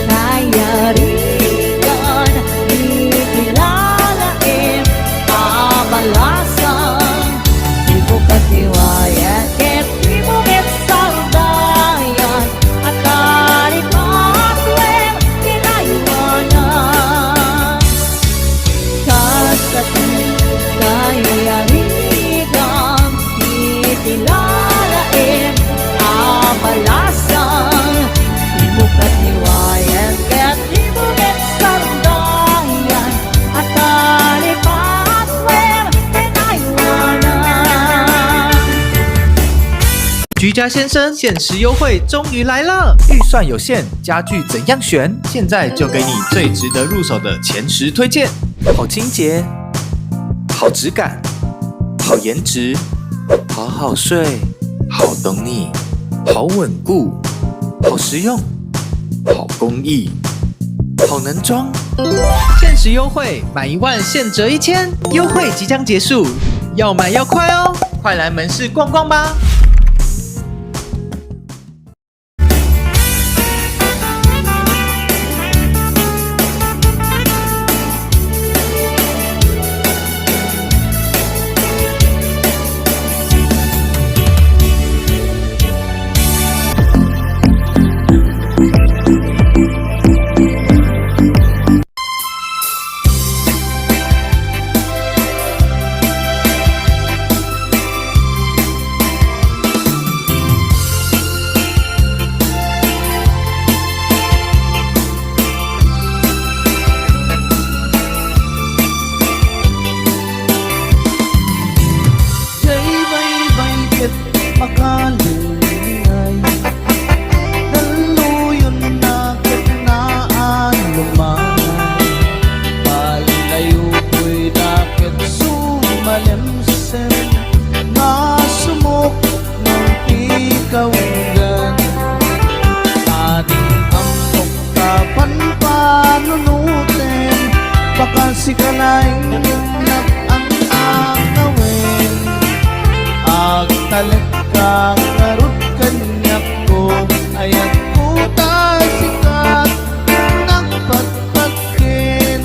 kayarigan, ikilalain, abalasan, di mo katiwayan, ket di mo metsardayan, at karipatwer, kinaiwanan. Kasati kayarigan, ikilalain, abalasan, di mo katiwayan, ket di mo metsardayan, at karipatwer, kinaiwanan.居家先生限时优惠终于来了！预算有限，家具怎样选？现在就给你最值得入手的前10推荐：好清洁、好质感、好颜值、好好睡、好懂你、好稳固、好实用、好工艺、好能装。限时优惠，满1万现折1000，优惠即将结束，要买要快哦！快来门市逛逛吧！Makalingay, daluyon na kitnaan lumanay, palayo ko'y dakit sumalimsin, nasumok ng ikawigan, ating amok kapan panunutin, baka sikalay nag-ang-angawin, agtalit kang narut kanyak ko, ayan ko sikat nagpatpakin.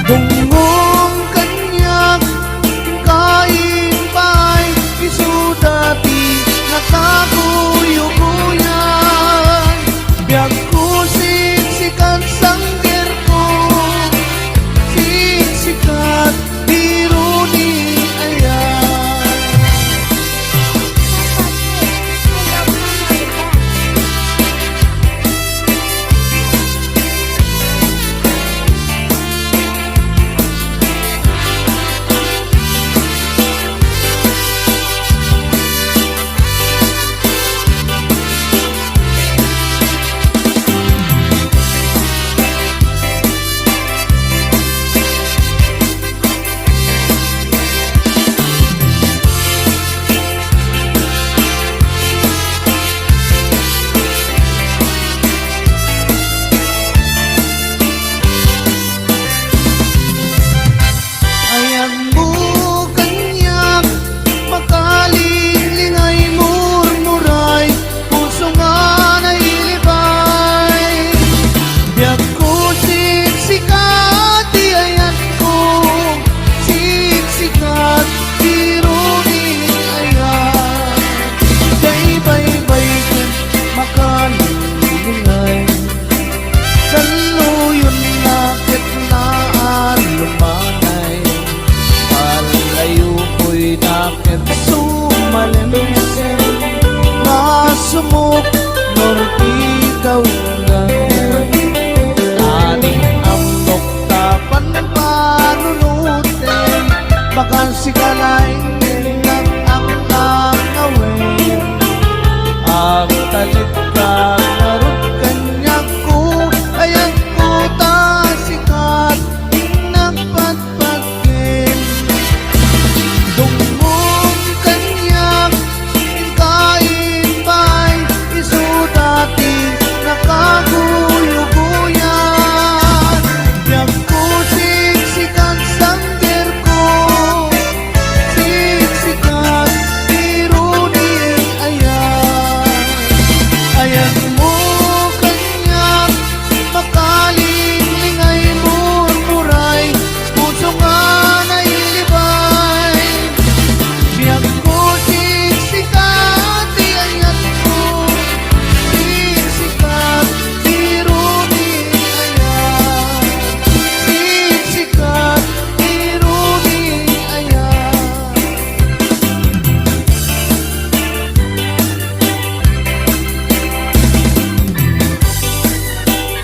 Bungong kanyak kain pa'y isudati nakakuyukuyan, biyak ko siksikat sanggir ko, siksikat biro ni ayan. Sumuk norti kaunan, aning amok tapan panunutin, bakal sikalay